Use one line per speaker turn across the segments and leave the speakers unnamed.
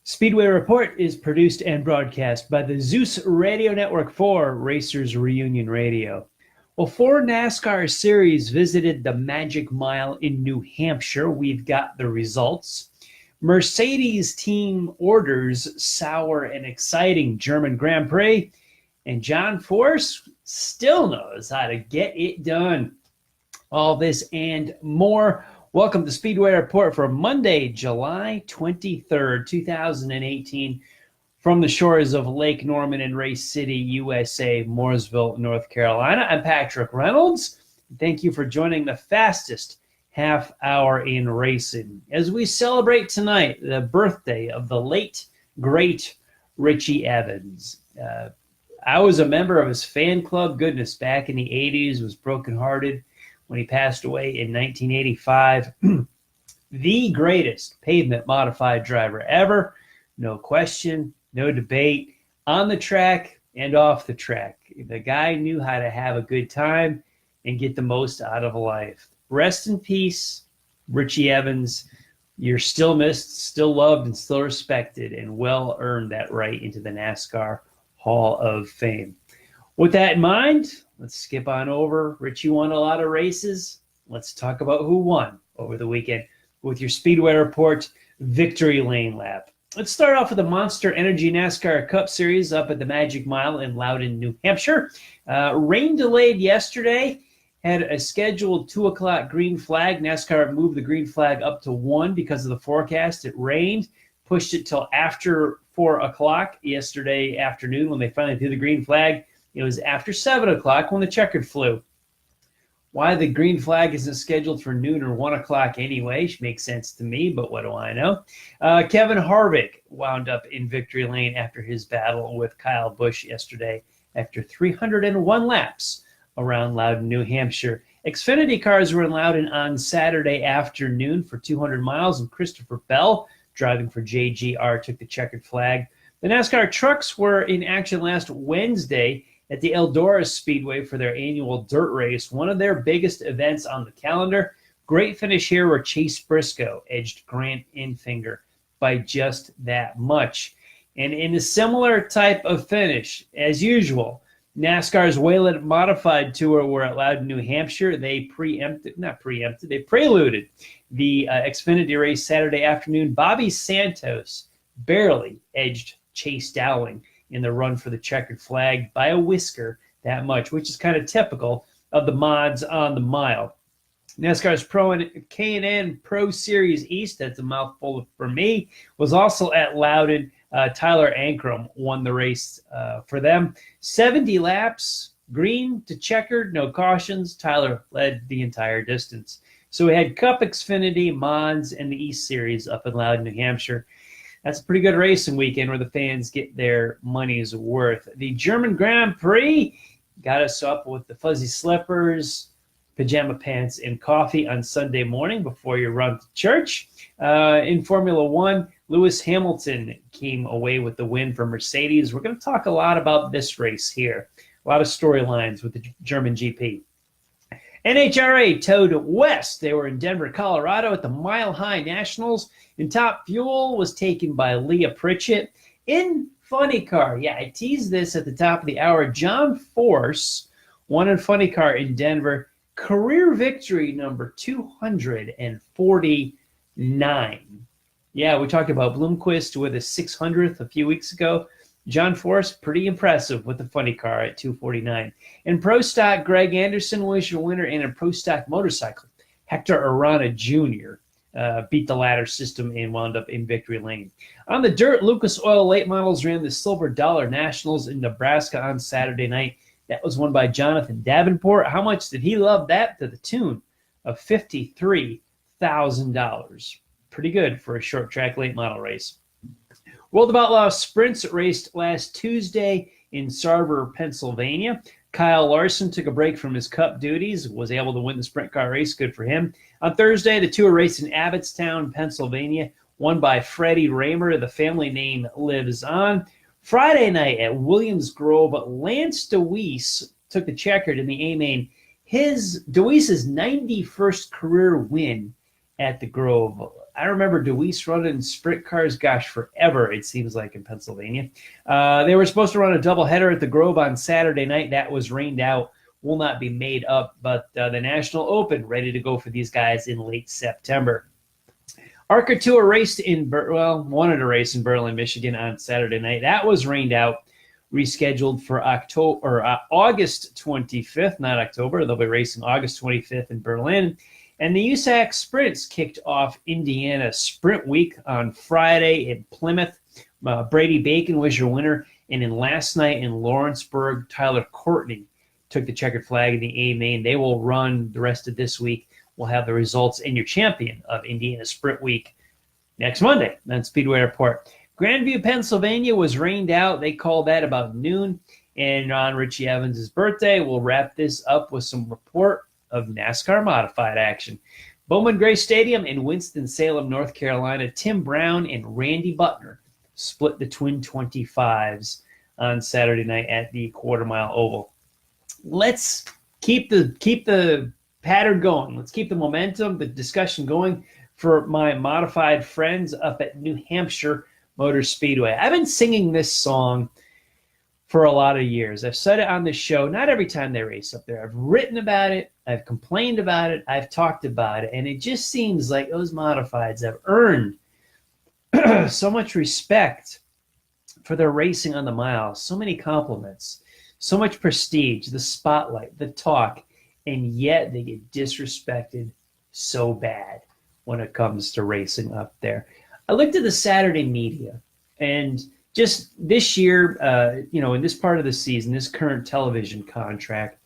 Speedway Report is produced and broadcast by the Zeus Radio Network for Racers Reunion Radio. Well, 4 NASCAR series visited the Magic Mile in New Hampshire. We've got the results. Mercedes team orders sour and exciting German Grand Prix. And John Force still knows how to get it done. All this and more. Welcome to Speedway Report for Monday, July 23rd, 2018, from the shores of Lake Norman in Race City, USA, Mooresville, North Carolina. I'm Patrick Reynolds. Thank you for joining the fastest half hour in racing as we celebrate tonight the birthday of the late, great Richie Evans. I was a member of his fan club, goodness, back in the 80s, was brokenhearted when he passed away in 1985. The greatest pavement modified driver ever, no question, no debate, on the track and off the track. The guy knew how to have a good time and get the most out of life. Rest in peace, Richie Evans. You're still missed, still loved, and still respected, and well earned that right into the NASCAR Hall of Fame. With that in mind, let's skip on over. Richie won a lot of races. Let's talk about who won over the weekend with your Speedway Report Victory Lane Lap. Let's start off with the Monster Energy NASCAR Cup Series up at the Magic Mile in Loudon, New Hampshire. Rain delayed yesterday. Had a scheduled 2 o'clock green flag. NASCAR moved the green flag up to 1 because of the forecast. It rained, pushed it till after 4 o'clock yesterday afternoon when they finally threw the green flag. It was after 7 o'clock when the checkered flew. Why the green flag isn't scheduled for noon or 1 o'clock anyway makes sense to me, but what do I know? Kevin Harvick wound up in victory lane after his battle with Kyle Busch yesterday after 301 laps around Loudon, New Hampshire. Xfinity cars were in Loudon on Saturday afternoon for 200 miles, and Christopher Bell, driving for JGR, took the checkered flag. The NASCAR trucks were in action last Wednesday at the Eldora Speedway for their annual dirt race, one of their biggest events on the calendar. Great finish here where Chase Briscoe edged Grant Enfinger by just that much. And in a similar type of finish, as usual, NASCAR's Wayland Modified Tour were at Loudon, New Hampshire. They preluded the Xfinity race Saturday afternoon. Bobby Santos barely edged Chase Dowling in the run for the checkered flag by a whisker, that much, which is kind of typical of the mods on the mile. NASCAR's Pro and K&N Pro Series East, that's a mouthful for me, was also at Loudon. Tyler Ankrum won the race for them. 70 laps, green to checkered, no cautions. Tyler led the entire distance. So we had Cup, Xfinity, Mods, and the East Series up in Loudon, New Hampshire. That's a pretty good racing weekend where the fans get their money's worth. The German Grand Prix got us up with the fuzzy slippers, pajama pants, and coffee on Sunday morning before you run to church. In Formula One, Lewis Hamilton came away with the win for Mercedes. We're going to talk a lot about this race here. A lot of storylines with the German GP. NHRA towed west. They were in Denver, Colorado at the Mile High Nationals. And top fuel was taken by Leah Pritchett in Funny Car. Yeah, I teased this at the top of the hour. John Force won in Funny Car in Denver. Career victory number 249. Yeah, we talked about Bloomquist with a 600th a few weeks ago. John Force, pretty impressive with the Funny Car at 249. In Pro Stock, Greg Anderson was your winner, and in Pro Stock Motorcycle, Hector Arana Jr. Beat the ladder system and wound up in victory lane. On the dirt, Lucas Oil Late Models ran the Silver Dollar Nationals in Nebraska on Saturday night. That was won by Jonathan Davenport. How much did he love that? To the tune of $53,000. Pretty good for a short track late model race. World of Outlaw Sprints raced last Tuesday in Sarver, Pennsylvania. Kyle Larson took a break from his Cup duties, was able to win the sprint car race. Good for him. On Thursday, the tour raced in Abbottstown, Pennsylvania, won by Freddie Raymer. The family name lives on. Friday night at Williams Grove, Lance Deweese took the checkered in the A-Main. Deweese's 91st career win at the Grove. I remember Deweese running sprint cars, gosh, forever, it seems like, in Pennsylvania. They were supposed to run a doubleheader at the Grove on Saturday night. That was rained out, will not be made up. But the National Open, ready to go for these guys in late September. ARCA Tour raced wanted to race in Berlin, Michigan on Saturday night. That was rained out, rescheduled for August 25th, not October. They'll be racing August 25th in Berlin. And the USAC Sprints kicked off Indiana Sprint Week on Friday in Plymouth. Brady Bacon was your winner. And then last night in Lawrenceburg, Tyler Courtney took the checkered flag in the A main. They will run the rest of this week. We'll have the results, and your champion of Indiana Sprint Week next Monday on Speedway Report. Grandview, Pennsylvania was rained out. They called that about noon. And on Richie Evans' birthday, we'll wrap this up with some report of NASCAR Modified action. Bowman Gray Stadium in Winston-Salem, North Carolina. Tim Brown and Randy Butner split the twin 25s on Saturday night at the quarter-mile oval. Let's keep the pattern going. Let's keep the momentum, the discussion going for my modified friends up at New Hampshire Motor Speedway. I've been singing this song for a lot of years. I've said it on the show, not every time they race up there. I've written about it, I've complained about it, I've talked about it, and it just seems like those modifieds have earned so much respect for their racing on the mile, so many compliments, so much prestige, the spotlight, the talk, and yet they get disrespected so bad when it comes to racing up there. I looked at the Saturday media, and just this year, in this part of the season, this current television contract,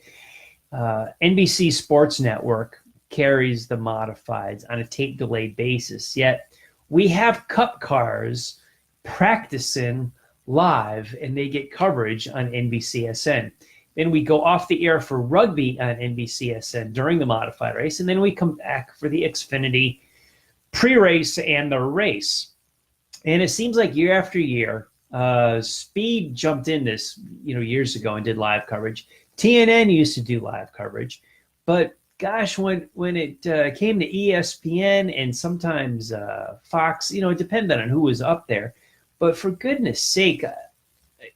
NBC Sports Network carries the modifieds on a tape-delayed basis. Yet we have Cup cars practicing live, and they get coverage on NBCSN. Then we go off the air for rugby on NBCSN during the modified race, and then we come back for the Xfinity pre-race and the race. And it seems like year after year, Speed jumped in this, years ago and did live coverage. TNN used to do live coverage, but gosh, when it came to ESPN and sometimes Fox, it depended on who was up there. But for goodness sake,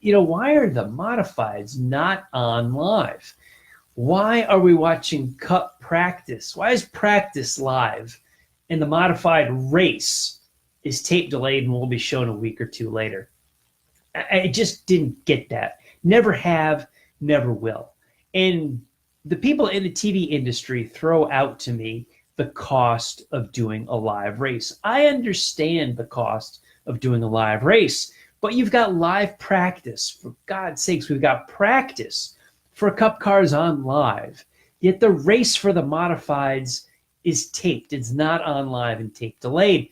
why are the modifieds not on live? Why are we watching Cup practice? Why is practice live and the modified race is tape delayed and will be shown a week or two later? I just didn't get that. Never have, never will. And the people in the TV industry throw out to me the cost of doing a live race. I understand the cost of doing a live race, but you've got live practice. For God's sakes, we've got practice for Cup cars on live. Yet the race for the modifieds is taped. It's not on live and tape delayed.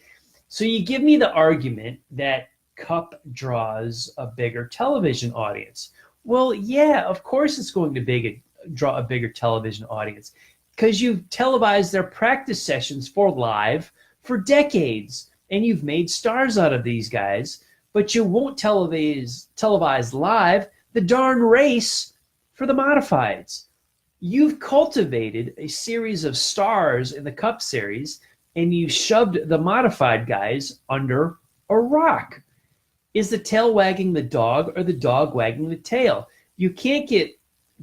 So you give me the argument that Cup draws a bigger television audience. Well, yeah, of course it's going to draw a bigger television audience because you've televised their practice sessions for live for decades, and you've made stars out of these guys, but you won't televise live the darn race for the modifieds. You've cultivated a series of stars in the Cup Series, and you shoved the modified guys under a rock. Is the tail wagging the dog or the dog wagging the tail? You can't get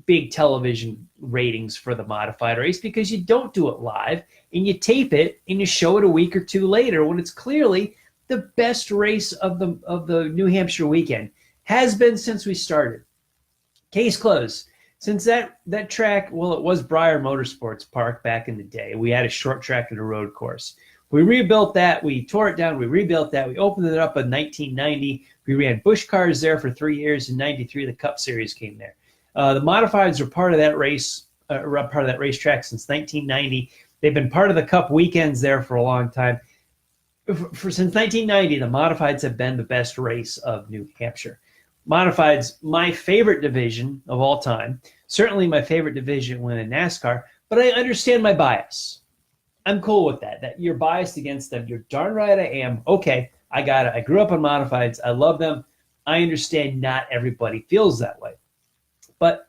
big television ratings for the modified race because you don't do it live, and you tape it and you show it a week or two later when it's clearly the best race of the New Hampshire weekend. Has been since we started. Case closed. Since that track, well, it was Breyer Motorsports Park back in the day. We had a short track and a road course. We rebuilt that. We tore it down. We rebuilt that. We opened it up in 1990. We ran Busch cars there for 3 years. In 93, the Cup Series came there. The modifieds were part of that race, part of that racetrack since 1990. They've been part of the Cup weekends there for a long time. Since 1990, the modifieds have been the best race of New Hampshire. Modifieds, my favorite division of all time. Certainly my favorite division within NASCAR, but I understand my bias. I'm cool with that. That you're biased against them. You're darn right I am. Okay, I got it. I grew up on modifieds. I love them. I understand not everybody feels that way. But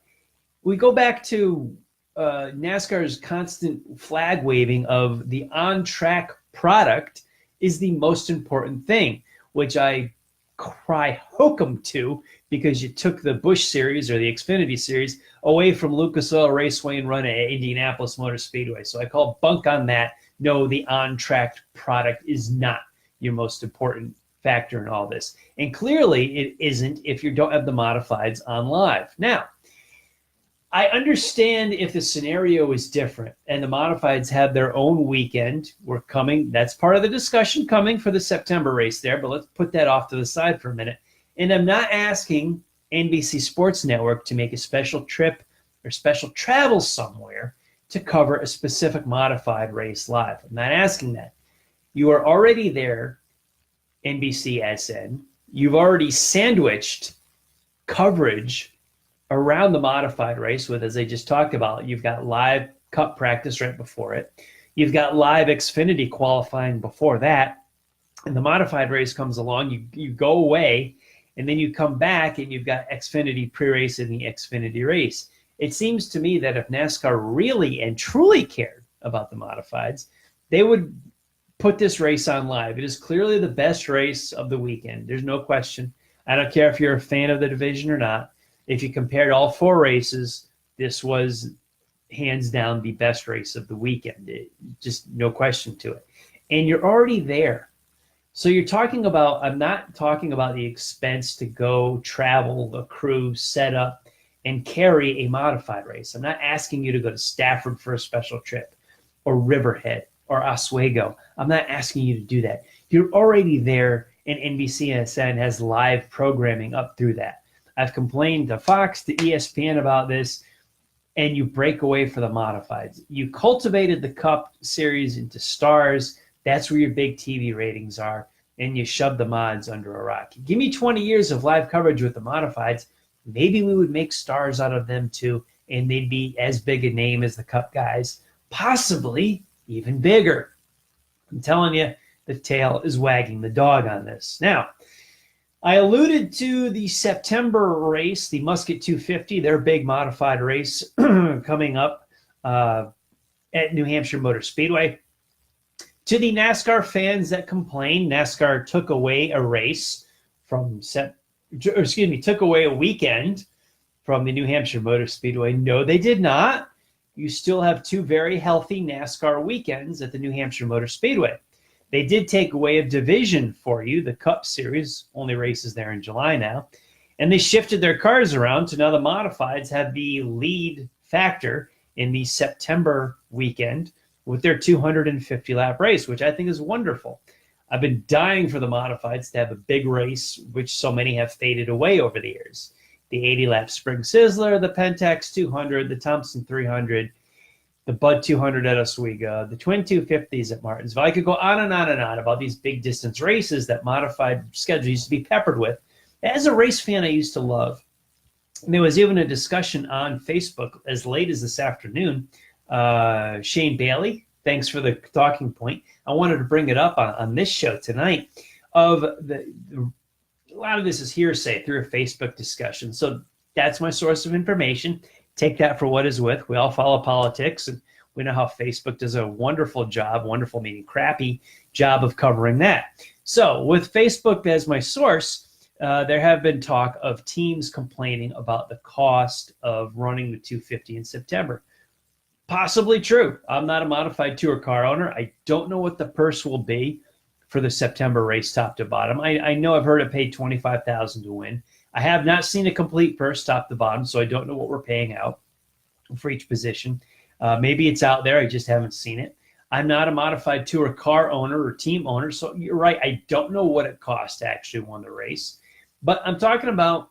we go back to NASCAR's constant flag waving of the on-track product is the most important thing, which I cry hokum to, because you took the Busch Series or the Xfinity Series away from Lucas Oil Raceway and run at Indianapolis Motor Speedway. So I call bunk on that. No, the on-track product is not your most important factor in all this. And clearly it isn't if you don't have the modifieds on live. Now, I understand if the scenario is different and the modifieds have their own weekend. We're coming, that's part of the discussion coming for the September race there, but let's put that off to the side for a minute. And I'm not asking NBC Sports Network to make a special trip or special travel somewhere to cover a specific modified race live. I'm not asking that. You are already there, NBCSN. You've already sandwiched coverage around the modified race with, as I just talked about, you've got live Cup practice right before it. You've got live Xfinity qualifying before that. And the modified race comes along, you go away, and then you come back and you've got Xfinity pre-race and the Xfinity race. It seems to me that if NASCAR really and truly cared about the modifieds, they would put this race on live. It is clearly the best race of the weekend. There's no question. I don't care if you're a fan of the division or not. If you compared all four races, this was hands down the best race of the weekend. Just no question to it. And you're already there. So you're talking about, I'm not talking about the expense to go travel, a crew, set up, and carry a modified race. I'm not asking you to go to Stafford for a special trip or Riverhead or Oswego. I'm not asking you to do that. You're already there, and NBCSN has live programming up through that. I've complained to Fox, to ESPN about this, and you break away for the modifieds. You cultivated the Cup Series into stars. That's where your big TV ratings are, and you shove the mods under a rock. Give me 20 years of live coverage with the modifieds. Maybe we would make stars out of them too, and they'd be as big a name as the Cup guys, possibly even bigger. I'm telling you, the tail is wagging the dog on this. Now, I alluded to the September race, the Musket 250, their big modified race coming up at New Hampshire Motor Speedway. To the NASCAR fans that complain, NASCAR took away a race from took away a weekend from the New Hampshire Motor Speedway. No, they did not. You still have two very healthy NASCAR weekends at the New Hampshire Motor Speedway. They did take away a division for you, the Cup Series, only races there in July now. And they shifted their cars around to now the modifieds have the lead factor in the September weekend with their 250-lap race, which I think is wonderful. I've been dying for the modifieds to have a big race, which so many have faded away over the years. The 80-lap Spring Sizzler, the Pentax 200, the Thompson 300, the Bud 200 at Oswego, the Twin 250s at Martinsville. I could go on and on and on about these big distance races that modified schedule used to be peppered with. As a race fan, I used to love. And there was even a discussion on Facebook as late as this afternoon. Shane Bailey, thanks for the talking point. I wanted to bring it up on this show tonight. A lot of this is hearsay through a Facebook discussion. So that's my source of information. Take that for what is worth. We all follow politics, and we know how Facebook does a wonderful job, wonderful meaning crappy job of covering that. So with Facebook as my source, there have been talk of teams complaining about the cost of running the 250 in September. Possibly true. I'm not a modified tour car owner. I don't know what the purse will be for the September race top to bottom. I know I've heard it paid $25,000 to win. I have not seen a complete purse top to bottom, so I don't know what we're paying out for each position. Maybe it's out there. I just haven't seen it. I'm not a modified tour car owner or team owner, so you're right. I don't know what it costs to actually win the race. But I'm talking about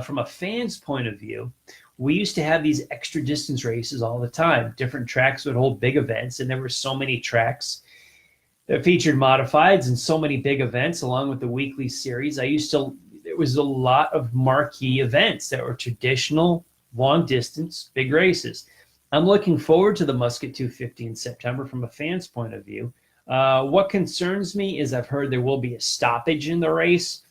from a fan's point of view, we used to have these extra distance races all the time. Different tracks would hold big events, and there were so many tracks that featured modifieds and so many big events along with the weekly series. There was a lot of marquee events that were traditional, long distance, big races. I'm looking forward to the Musket 250 in September from a fan's point of view. What concerns me is I've heard there will be a stoppage in the race.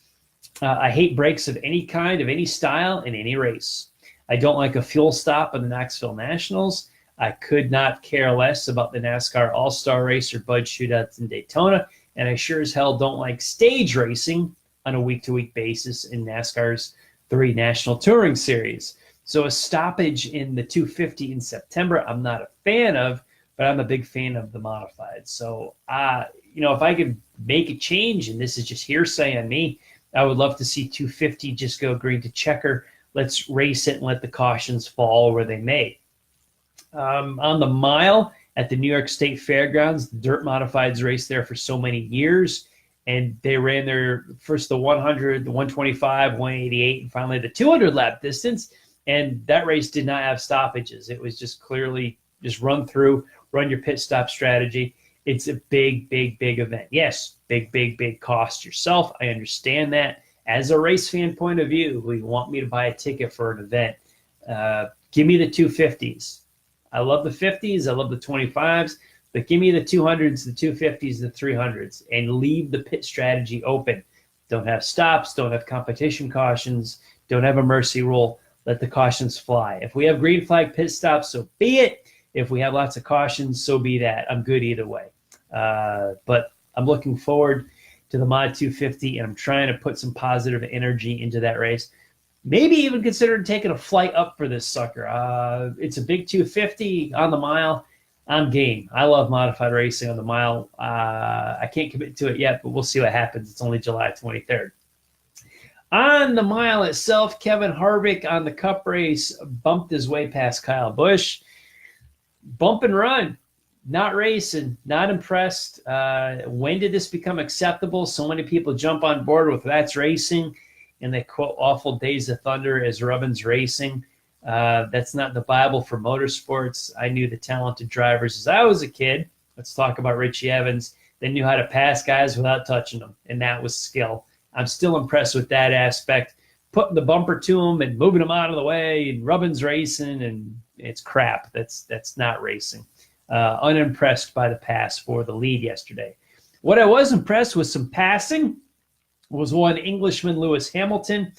I hate breaks of any kind, of any style, in any race. I don't like a fuel stop in the Knoxville Nationals. I could not care less about the NASCAR All-Star Race or Bud Shootouts in Daytona. and I sure as hell don't like stage racing on a week-to-week basis in NASCAR's 3 National Touring Series. So a stoppage in the 250 in September, I'm not a fan of, but I'm a big fan of the modified. So, if I could make a change, and this is just hearsay on me, I would love to see 250 just go green to checker. Let's race it and let the cautions fall where they may. On the mile at the New York State Fairgrounds, the dirt modifieds raced there for so many years, and they ran their first the 100, the 125, 188, and finally the 200 lap distance. And that race did not have stoppages. It was just clearly just run through, run your pit stop strategy. It's a big, big, big event. Yes, big, big, big cost yourself. I understand that. As a race fan point of view, who you want me to buy a ticket for an event, give me the 250s. I love the 50s. I love the 25s. But give me the 200s, the 250s, the 300s, and leave the pit strategy open. Don't have stops. Don't have competition cautions. Don't have a mercy rule. Let the cautions fly. If we have green flag pit stops, so be it. If we have lots of cautions, so be that. I'm good either way. But I'm looking forward to the Mod 250, and I'm trying to put some positive energy into that race. Maybe even consider taking a flight up for this sucker. It's a big 250 on the mile. I'm game. I love modified racing on the mile. I can't commit to it yet, but we'll see what happens. It's only July 23rd. On the mile itself, Kevin Harvick on the Cup race bumped his way past Kyle Busch. Bump and run. Not racing. Not impressed. When did this become acceptable? So many people jump on board with that's racing, and they quote awful Days of Thunder as Rubbin's racing. That's not the Bible for motorsports. I knew the talented drivers as I was a kid. Let's talk about Richie Evans. They knew how to pass guys without touching them, and that was skill. I'm still impressed with that aspect. Putting the bumper to them and moving them out of the way, and Rubbin's racing, and it's crap. That's not racing. Unimpressed by the pass for the lead yesterday. What I was impressed with some passing was one Englishman, Lewis Hamilton.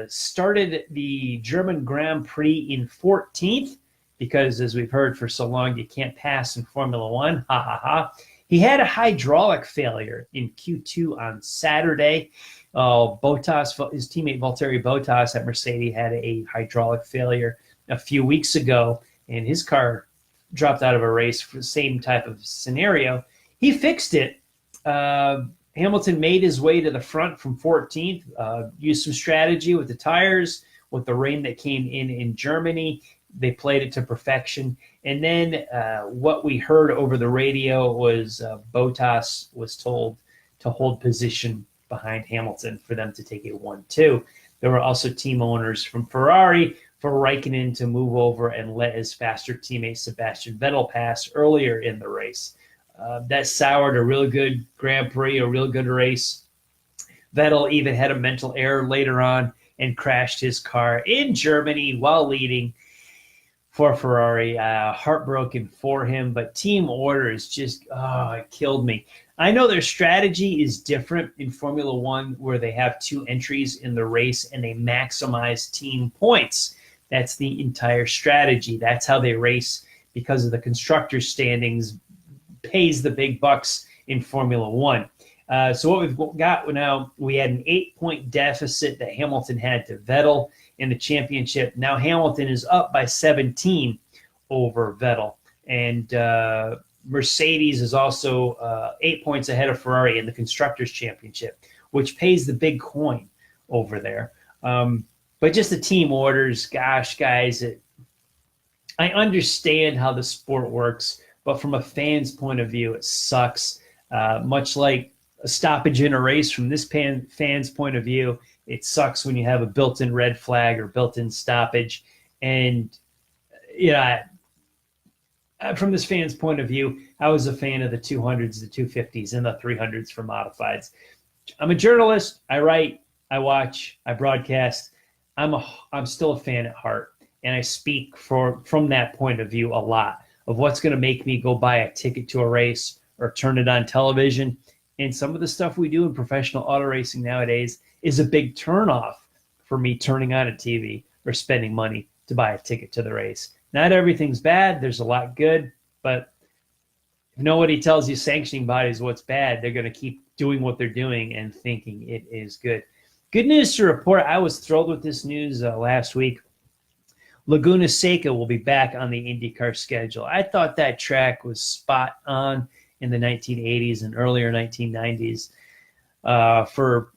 Started the German Grand Prix in 14th because, as we've heard for so long, you can't pass in Formula One. Ha, ha, ha. He had a hydraulic failure in Q2 on Saturday. Bottas, his teammate Valtteri Bottas at Mercedes had a hydraulic failure a few weeks ago, and his car dropped out of a race for the same type of scenario. He fixed it. Hamilton made his way to the front from 14th, used some strategy with the tires, with the rain that came in Germany. They played it to perfection. And then what we heard over the radio was Bottas was told to hold position behind Hamilton for them to take a 1-2. There were also team owners from Ferrari for Raikkonen to move over and let his faster teammate Sebastian Vettel pass earlier in the race. That soured a real good Grand Prix, a real good race. Vettel even had a mental error later on and crashed his car in Germany while leading for Ferrari. Heartbroken for him, but team orders just, it killed me. I know their strategy is different in Formula One, where they have 2 entries in the race and they maximize team points. That's the entire strategy. That's how they race because of the constructors' standings pays the big bucks in Formula One. So what we've got now, we had an 8-point deficit that Hamilton had to Vettel in the championship. Now Hamilton is up by 17 over Vettel. And Mercedes is also 8 points ahead of Ferrari in the Constructors' Championship, which pays the big coin over there. But just the team orders, gosh, guys, I understand how the sport works, but from a fan's point of view, it sucks. Much like a stoppage in a race, from this fan's point of view, it sucks when you have a built-in red flag or built-in stoppage. And, from this fan's point of view, I was a fan of the 200s, the 250s, and the 300s for modifieds. I'm a journalist. I write, I watch, I broadcast. I'm still a fan at heart, and I speak from that point of view a lot of what's going to make me go buy a ticket to a race or turn it on television. And some of the stuff we do in professional auto racing nowadays is a big turnoff for me turning on a TV or spending money to buy a ticket to the race. Not everything's bad. There's a lot good, but If nobody tells you sanctioning bodies what's bad, they're going to keep doing what they're doing and thinking it is good. Good news to report. I was thrilled with this news last week. Laguna Seca will be back on the IndyCar schedule. I thought that track was spot on in the 1980s and earlier 1990s for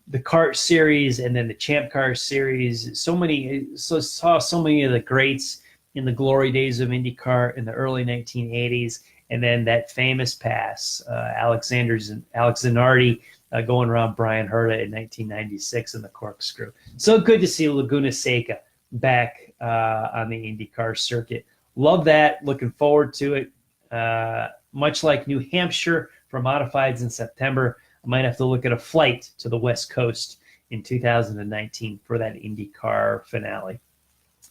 the kart series and then the Champ Car series. Saw so many of the greats in the glory days of IndyCar in the early 1980s, and then that famous pass, Alex Zanardi going around Brian Herta in 1996 in the corkscrew. So good to see Laguna Seca back on the IndyCar circuit. Love that. Looking forward to it. Much like New Hampshire for Modifieds in September, I might have to look at a flight to the West Coast in 2019 for that IndyCar finale.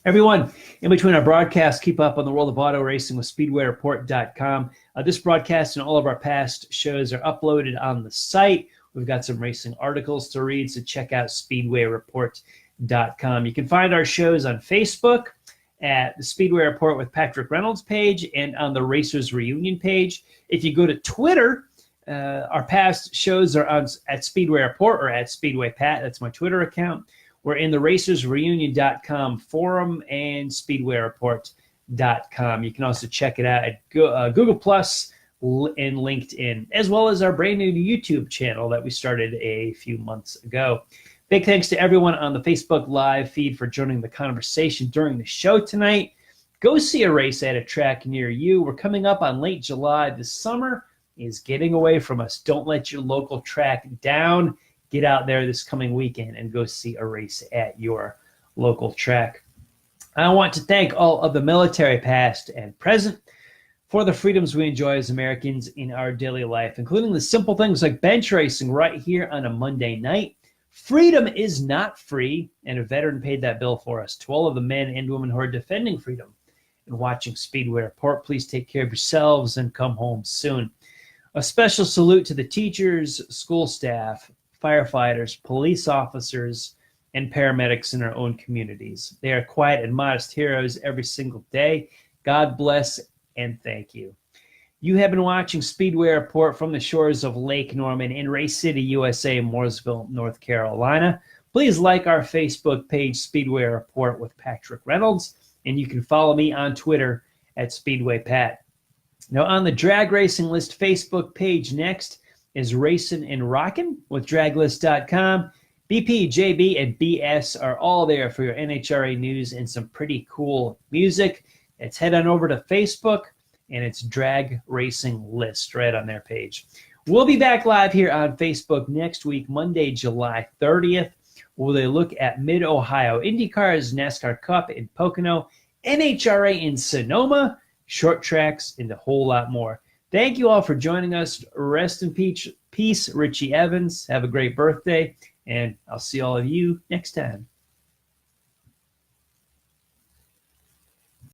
Everyone, in between our broadcasts, keep up on the world of auto racing with SpeedwayReport.com. This broadcast and all of our past shows are uploaded on the site. We've got some racing articles to read, so check out SpeedwayReport.com. You can find our shows on Facebook at the Speedway Report with Patrick Reynolds page and on the Racers Reunion page. If you go to Twitter, our past shows are at Speedway Report or at Speedway Pat. That's my Twitter account. We're in the racersreunion.com forum and speedwayreport.com. You can also check it out at Google Plus and LinkedIn, as well as our brand new YouTube channel that we started a few months ago. Big thanks to everyone on the Facebook Live feed for joining the conversation during the show tonight. Go see a race at a track near you. We're coming up on late July. The summer is getting away from us. Don't let your local track down. Get out there this coming weekend and go see a race at your local track. I want to thank all of the military, past and present, for the freedoms we enjoy as Americans in our daily life, including the simple things like bench racing right here on a Monday night. Freedom is not free, and a veteran paid that bill for us. To all of the men and women who are defending freedom and watching Speedway Report, please take care of yourselves and come home soon. A special salute to the teachers, school staff, firefighters, police officers, and paramedics in our own communities. They are quiet and modest heroes every single day. God bless and thank you. You have been watching Speedway Report from the shores of Lake Norman in Race City, USA, Mooresville, North Carolina. Please like our Facebook page, Speedway Report with Patrick Reynolds, and you can follow me on Twitter at Speedway Pat. Now, on the Drag Racing List Facebook page next is Racin' and Rockin' with Draglist.com. BP, JB, and BS are all there for your NHRA news and some pretty cool music. Let's head on over to Facebook, and it's Drag Racing List right on their page. We'll be back live here on Facebook next week, Monday, July 30th, where they look at Mid-Ohio IndyCars, NASCAR Cup in Pocono, NHRA in Sonoma, short tracks, and a whole lot more. Thank you all for joining us. Rest in peace, Richie Evans. Have a great birthday, and I'll see all of you next time.